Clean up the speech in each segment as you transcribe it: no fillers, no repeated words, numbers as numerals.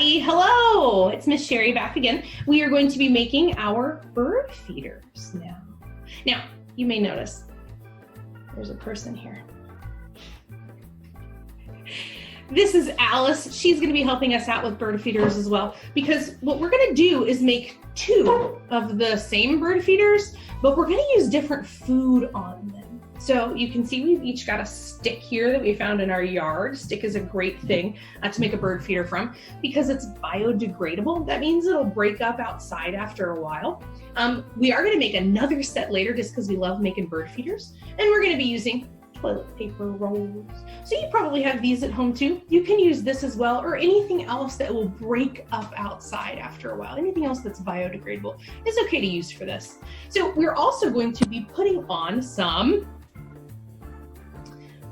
everybody. Hello, it's Miss Sheri back again. We are going to be making our bird feeders now. Now, you may notice there's a person here. This is Alice. She's going to be helping us out with bird feeders as well, because what we're going to do is make two of the same bird feeders, but we're going to use different food on them. So you can see we've each got a stick here that we found in our yard. Stick is a great thing to make a bird feeder from because it's biodegradable. That means it'll break up outside after a while. We are going to make another set later just because we love making bird feeders, and we're going to be using toilet paper rolls. So you probably have these at home too. You can use this as well, or anything else that will break up outside after a while. Anything else that's biodegradable is okay to use for this. So we're also going to be putting on some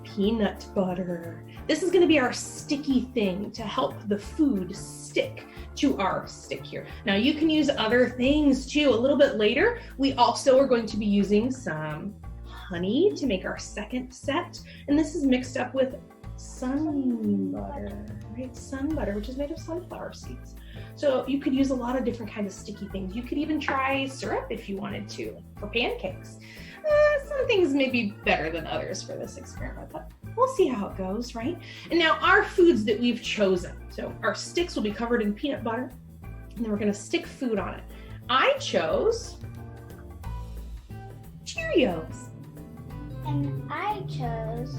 peanut butter. This is going to be our sticky thing to help the food stick to our stick here. Now you can use other things too. A little bit later, we also are going to be using some honey to make our second set. And this is mixed up with sun butter, right? Sun butter, which is made of sunflower seeds. So you could use a lot of different kinds of sticky things. You could even try syrup if you wanted to, for pancakes. Some things may be better than others for this experiment, but we'll see how it goes, right? And now our foods that we've chosen. So our sticks will be covered in peanut butter, and then we're gonna stick food on it. I chose Cheerios. And I chose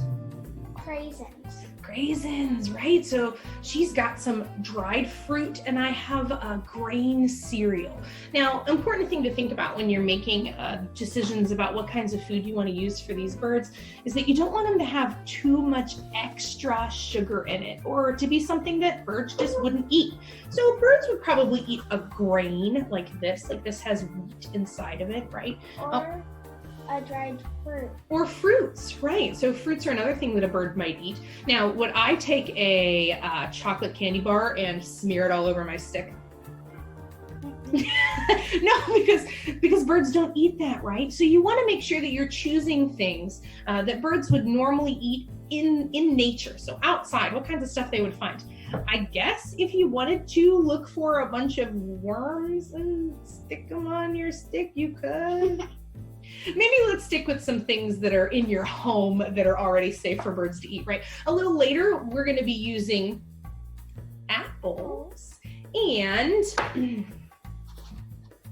craisins. Craisins, right? So she's got some dried fruit and I have a grain cereal. Now, important thing to think about when you're making decisions about what kinds of food you want to use for these birds is that you don't want them to have too much extra sugar in it or to be something that birds just wouldn't eat. So birds would probably eat a grain like this has wheat inside of it, right? Or a dried fruit. Or fruits, right? So fruits are another thing that a bird might eat. Now, would I take a chocolate candy bar and smear it all over my stick? No, because birds don't eat that, right? So you want to make sure that you're choosing things that birds would normally eat in nature. So outside, what kinds of stuff they would find. I guess if you wanted to look for a bunch of worms and stick them on your stick, you could. Maybe let's stick with some things that are in your home that are already safe for birds to eat, right? A little later, we're going to be using apples and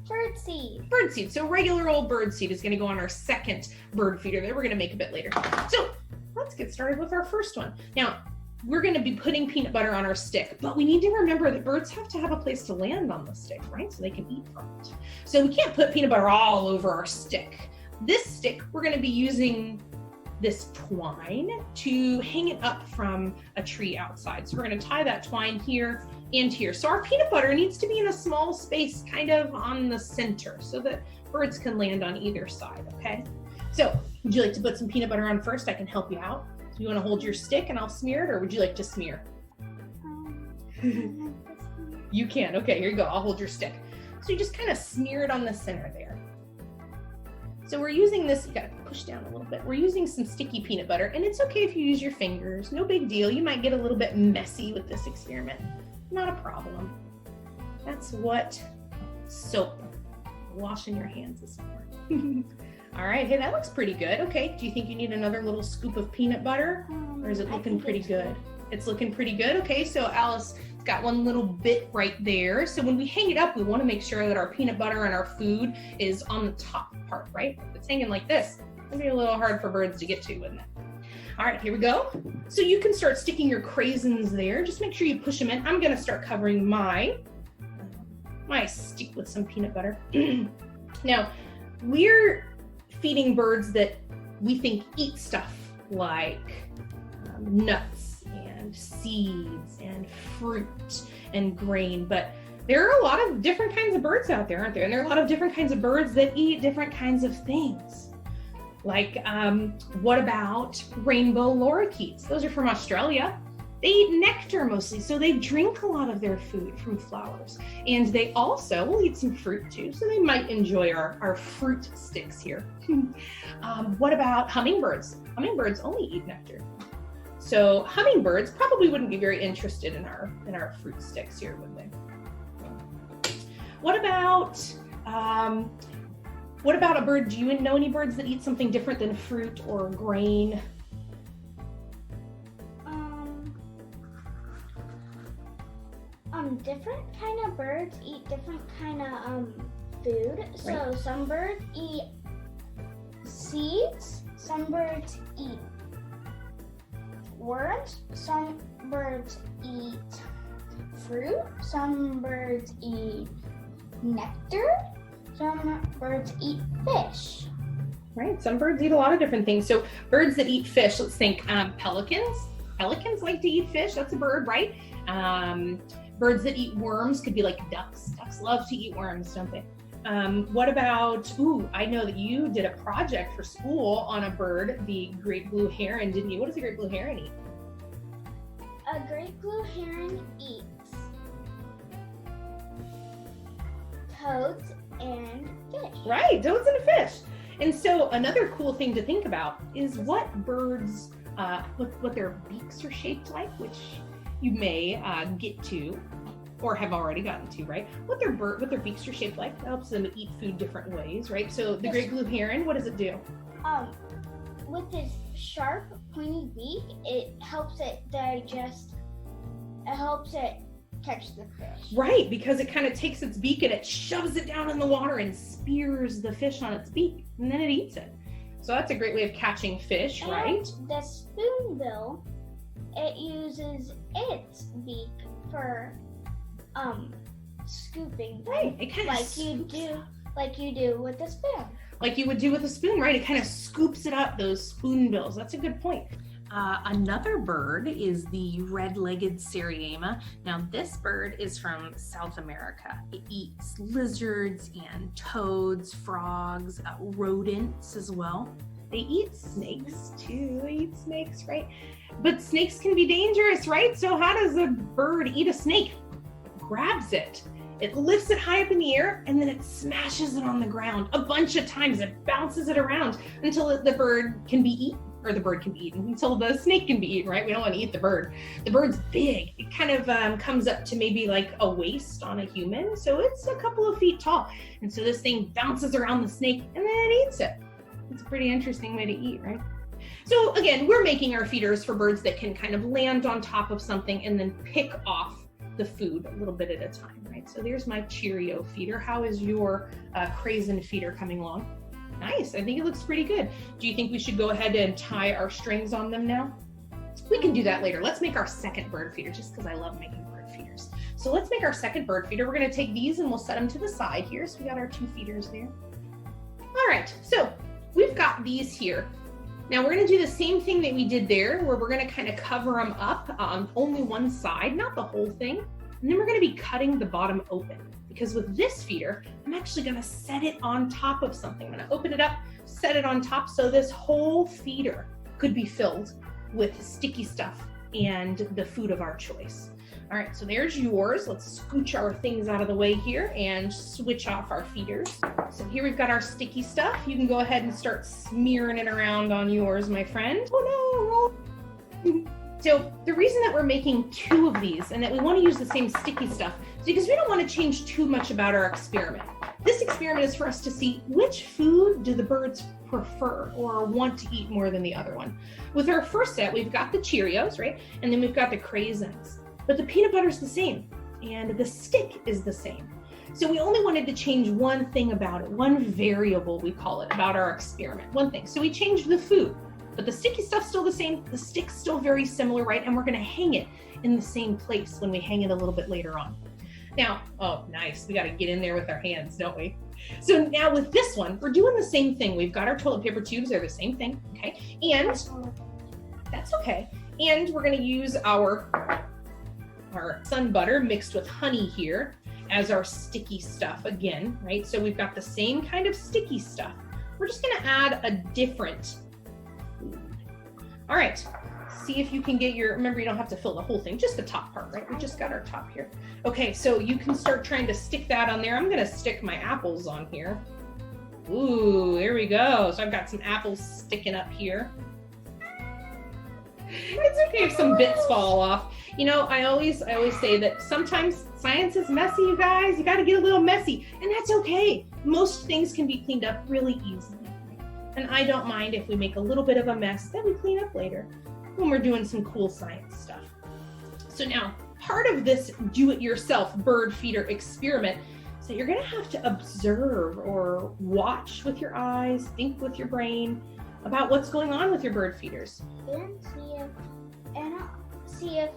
birdseed. Birdseed. So regular old birdseed is going to go on our second bird feeder that we're going to make a bit later. So let's get started with our first one. Now, we're going to be putting peanut butter on our stick, but we need to remember that birds have to have a place to land on the stick, right? So they can eat from it. So we can't put peanut butter all over our stick. This stick, we're going to be using this twine to hang it up from a tree outside. So we're going to tie that twine here and here. So our peanut butter needs to be in a small space kind of on the center so that birds can land on either side, okay? So would you like to put some peanut butter on first? I can help you out. So you want to hold your stick and I'll smear it, or would you like to smear? You can. Okay, here you go. I'll hold your stick. So you just kind of smear it on the center there. So we're using this, you gotta push down a little bit. We're using some sticky peanut butter, and it's okay if you use your fingers. No big deal. You might get a little bit messy with this experiment. Not a problem. That's what soap, washing your hands is for. All right, hey, that looks pretty good. Okay, do you think you need another little scoop of peanut butter? Or is it looking pretty good? It's looking pretty good. Okay, so Alice got one little bit right there. So when we hang it up, we want to make sure that our peanut butter and our food is on the top part, right? If it's hanging like this, it'd be a little hard for birds to get to, wouldn't it? All right, here we go. So you can start sticking your craisins there. Just make sure you push them in. I'm gonna start covering my stick with some peanut butter. Now, we're feeding birds that we think eat stuff like nuts and seeds and fruit and grain, but there are a lot of different kinds of birds out there, aren't there? And there are a lot of different kinds of birds that eat different kinds of things. Like, what about rainbow lorikeets? Those are from Australia. They eat nectar mostly, so they drink a lot of their food from flowers. And they also will eat some fruit too, so they might enjoy our fruit sticks here. What about hummingbirds? Hummingbirds only eat nectar. So hummingbirds probably wouldn't be very interested in our fruit sticks here, would they? What about a bird? Do you know any birds that eat something different than fruit or grain? Different kind of birds eat different kind of food. So Right. some birds eat seeds, some birds eat worms, some birds eat fruit, some birds eat nectar, some birds eat fish. Right, some birds eat a lot of different things. So birds that eat fish, let's think pelicans. Pelicans like to eat fish, that's a bird, right? Birds that eat worms could be like ducks. Ducks love to eat worms, don't they? What about, I know that you did a project for school on a bird, the great blue heron, didn't you? What does the great blue heron eat? A great blue heron eats toads and fish. Right, toads and a fish. And so another cool thing to think about is what birds, what their beaks are shaped like, which you may get to or have already gotten to, right? What their beaks are shaped like. That helps them eat food different ways, right? So the great blue heron, what does it do? With its sharp, pointy beak, it helps it digest. It helps it catch the fish. Right, because it kind of takes its beak and it shoves it down in the water and spears the fish on its beak, and then it eats it. So that's a great way of catching fish, And right? the spoonbill, it uses its beak for scooping them, Right, it kind of like you do with the spoon. like you would do with a spoon, right? It kind of scoops it up, those spoonbills. That's a good point. Another bird is the red-legged Seriema. Now this bird is from South America. It eats lizards and toads, frogs, rodents as well. They eat snakes too. They eat snakes, right? But snakes can be dangerous, right? So how does a bird eat a snake? It grabs it. It lifts it high up in the air and then it smashes it on the ground a bunch of times. It bounces it around until the bird can be eaten, or the bird can be eaten, until the snake can be eaten, right? We don't want to eat the bird. The bird's big. It kind of comes up to maybe like a waist on a human. So it's a couple of feet tall. And so this thing bounces around the snake and then it eats it. It's a pretty interesting way to eat, right? So again, we're making our feeders for birds that can kind of land on top of something and then pick off the food a little bit at a time, right? So there's my Cheerio feeder. How is your Craisin feeder coming along? Nice, I think it looks pretty good. Do you think we should go ahead and tie our strings on them now? We can do that later. Let's make our second bird feeder, just because I love making bird feeders. So let's make our second bird feeder. We're gonna take these and we'll set them to the side here. So we got our two feeders there. All right, so we've got these here. Now we're gonna do the same thing that we did there, where we're gonna kind of cover them up on only one side, not the whole thing. And then we're gonna be cutting the bottom open, because with this feeder, I'm actually gonna set it on top of something. I'm gonna open it up, set it on top, so this whole feeder could be filled with sticky stuff and the food of our choice. All right, so there's yours. Let's scooch our things out of the way here and switch off our feeders. So here we've got our sticky stuff. You can go ahead and start smearing it around on yours, my friend. Oh no! So the reason that we're making two of these and that we want to use the same sticky stuff is because we don't want to change too much about our experiment. This experiment is for us to see which food do the birds prefer or want to eat more than the other one. With our first set, we've got the Cheerios, right? And then we've got the Craisins. But the peanut butter is the same and the stick is the same. So we only wanted to change one thing about it, one variable we call it, about our experiment, one thing. So we changed the food, but the sticky stuff's still the same, the stick's still very similar, right? And we're gonna hang it in the same place when we hang it a little bit later on. Now, oh, nice, we gotta get in there with our hands, don't we? So now with this one, we're doing the same thing. We've got our toilet paper tubes, they're the same thing, okay? And that's okay. And we're gonna use our sun butter mixed with honey here as our sticky stuff again, right? So we've got the same kind of sticky stuff. We're just gonna add a different food. All right, see if you can get your, remember you don't have to fill the whole thing, just the top part, right? We just got our top here. Okay, so you can start trying to stick that on there. I'm gonna stick my apples on here. Ooh, there we go. So I've got some apples sticking up here. It's okay if some bits fall off. You know, I always say that sometimes science is messy, you guys. You got to get a little messy, and that's okay. Most things can be cleaned up really easily. And I don't mind if we make a little bit of a mess that we clean up later when we're doing some cool science stuff. So now, part of this do-it-yourself bird feeder experiment is that you're going to have to observe or watch with your eyes, think with your brain about what's going on with your bird feeders. And see if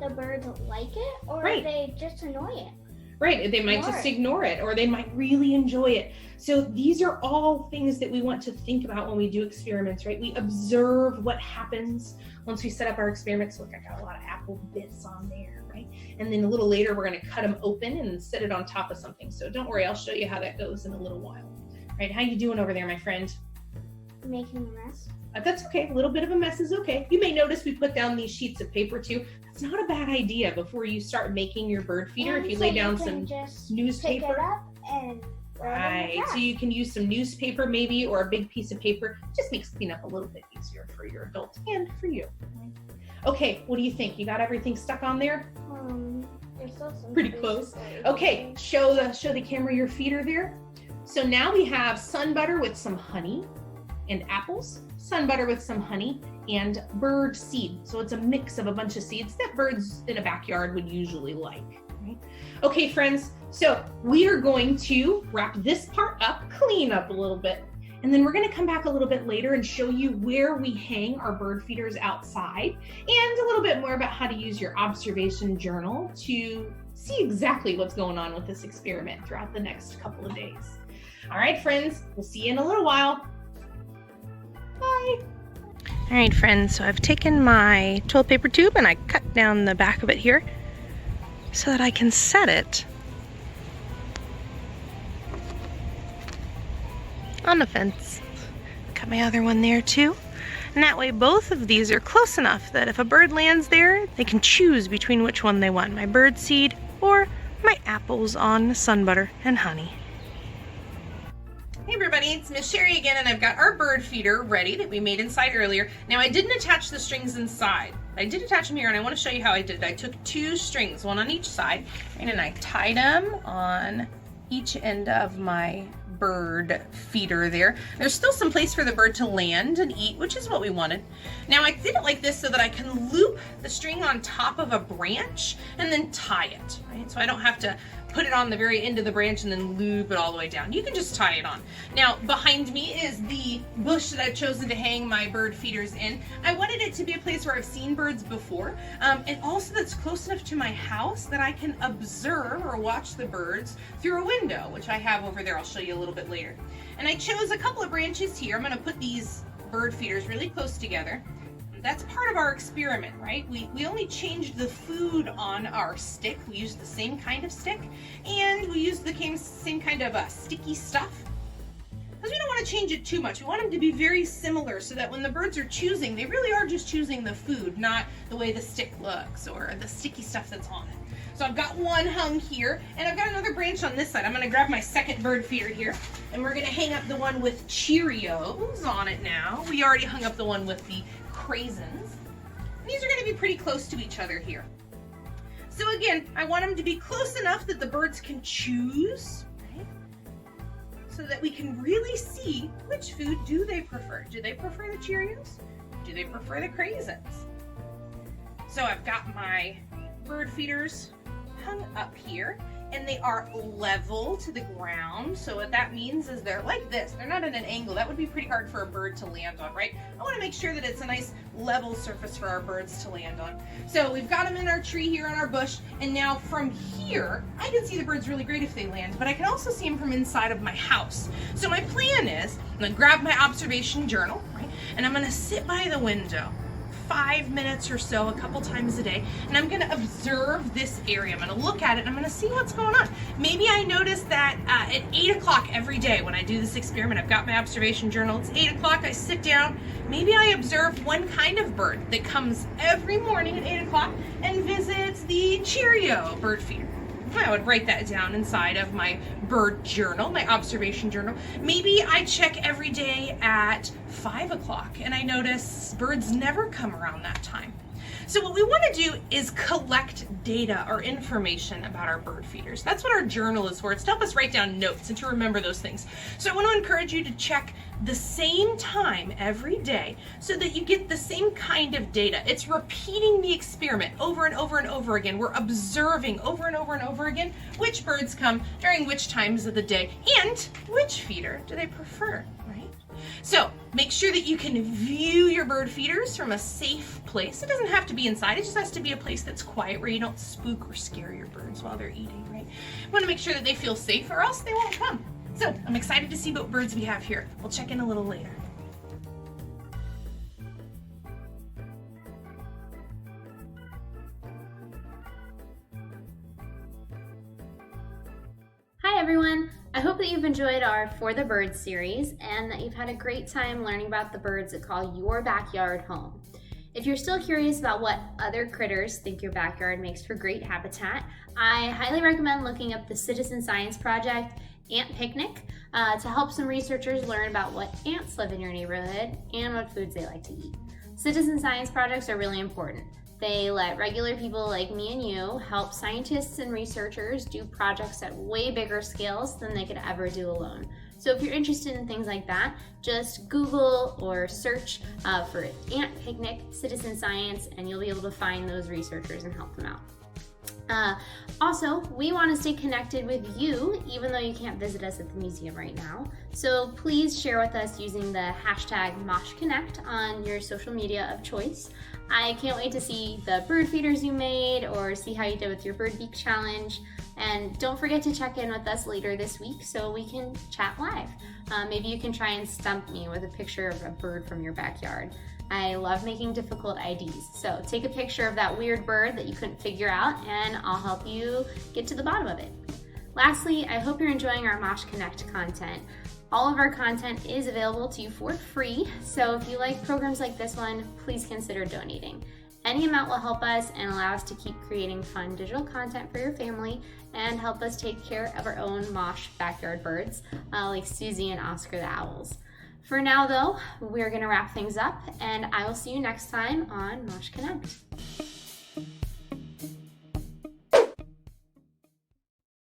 the birds like it, or Right. if they just annoy it. Right, they might just ignore it, or they might really enjoy it. So these are all things that we want to think about when we do experiments, right? We observe what happens once we set up our experiments. Look, I got a lot of apple bits on there, right? And then a little later, we're gonna cut them open and set it on top of something. So don't worry, I'll show you how that goes in a little while. Right, how you doing over there, my friend? Making a mess. That's okay, a little bit of a mess is okay. You may notice we put down these sheets of paper too. It's not a bad idea before you start making your bird feeder. If you lay down some newspaper. Pick it up and right, so you can use some newspaper maybe, or a big piece of paper. Just makes cleanup a little bit easier for your adult and for you. Okay, what do you think? You got everything stuck on there? There's still some Pretty close. Okay, show the camera your feeder there. So now we have sun butter with some honey and apples, sun butter with some honey, and bird seed. So it's a mix of a bunch of seeds that birds in a backyard would usually like. Right? Okay, friends, so we are going to wrap this part up, clean up a little bit, and then we're gonna come back a little bit later and show you where we hang our bird feeders outside, and a little bit more about how to use your observation journal to see exactly what's going on with this experiment throughout the next couple of days. All right, friends, we'll see you in a little while. Bye. All right, friends, so I've taken my toilet paper tube and I cut down the back of it here so that I can set it on the fence. Cut my other one there too. And that way both of these are close enough that if a bird lands there, they can choose between which one they want, my bird seed or my apples on sun butter and honey. Hey everybody, it's Miss Sheri again, and I've got our bird feeder ready that we made inside earlier. Now I didn't attach the strings inside. I did attach them here, and I want to show you how I did it. I took 2 strings, one on each side, and I tied them on each end of my bird feeder there. There's still some place for the bird to land and eat, which is what we wanted. Now I did it like this so that I can loop the string on top of a branch and then tie it, right? So I don't have to put it on the very end of the branch and then loop it all the way down. You can just tie it on. Now behind me is the bush that I've chosen to hang my bird feeders in. I wanted it to be a place where I've seen birds before, and also that's close enough to my house that I can observe or watch the birds through a window, which I have over there. I'll show you a little bit later. And I chose a couple of branches here. I'm going to put these bird feeders really close together. That's part of our experiment, right? We only changed the food on our stick. We used the same kind of stick, and we used the same kind of sticky stuff. Because we don't want to change it too much. We want them to be very similar so that when the birds are choosing, they really are just choosing the food, not the way the stick looks or the sticky stuff that's on it. So I've got one hung here, and I've got another branch on this side. I'm going to grab my second bird feeder here, and we're going to hang up the one with Cheerios on it now. We already hung up the one with the craisins. These are going to be pretty close to each other here. So again, I want them to be close enough that the birds can choose, right? So that we can really see which food do they prefer. Do they prefer the Cheerios? Do they prefer the craisins? So I've got my bird feeders hung up here, and they are level to the ground. So what that means is they're like this. They're not at an angle. That would be pretty hard for a bird to land on, right? I want to make sure that it's a nice level surface for our birds to land on. So we've got them in our tree here in our bush, and now from here, I can see the birds really great if they land, but I can also see them from inside of my house. So my plan is, I'm going to grab my observation journal, right? And I'm going to sit by the window 5 minutes or so, a couple times a day, and I'm going to observe this area. I'm going to look at it and I'm going to see what's going on. Maybe I notice that at 8 o'clock every day when I do this experiment, I've got my observation journal, it's 8 o'clock, I sit down, maybe I observe one kind of bird that comes every morning at 8 o'clock and visits the Cheerio bird feeder. I would write that down inside of my bird journal, my observation journal. Maybe I check every day at 5 o'clock and I notice birds never come around that time. So what we want to do is collect data or information about our bird feeders. That's what our journal is for. It's to help us write down notes and to remember those things. So I want to encourage you to check the same time every day so that you get the same kind of data. It's repeating the experiment over and over and over again. We're observing over and over and over again which birds come during which times of the day and which feeder do they prefer, right? So make sure that you can view your bird feeders from a safe place. It doesn't have to be inside, it just has to be a place that's quiet where you don't spook or scare your birds while they're eating, right? You want to make sure that they feel safe or else they won't come. So I'm excited to see what birds we have here. We'll check in a little later. Hi everyone! I hope that you've enjoyed our For the Birds series and that you've had a great time learning about the birds that call your backyard home. If you're still curious about what other critters think your backyard makes for great habitat, I highly recommend looking up the Citizen Science Project Ant Picnic to help some researchers learn about what ants live in your neighborhood and what foods they like to eat. Citizen science projects are really important. They let regular people like me and you help scientists and researchers do projects at way bigger scales than they could ever do alone. So if you're interested in things like that, just Google or search for Ant Picnic Citizen Science and you'll be able to find those researchers and help them out. Also, we want to stay connected with you, even though you can't visit us at the museum right now. So please share with us using the hashtag MOSHConnect on your social media of choice. I can't wait to see the bird feeders you made or see how you did with your bird beak challenge. And don't forget to check in with us later this week so we can chat live. Maybe you can try and stump me with a picture of a bird from your backyard. I love making difficult IDs. So take a picture of that weird bird that you couldn't figure out and I'll help you get to the bottom of it. Lastly, I hope you're enjoying our MOSH Connect content. All of our content is available to you for free, so if you like programs like this one, please consider donating. Any amount will help us and allow us to keep creating fun digital content for your family and help us take care of our own MOSH backyard birds, like Susie and Oscar the owls. For now though, we're gonna wrap things up and I will see you next time on MOSH Connect.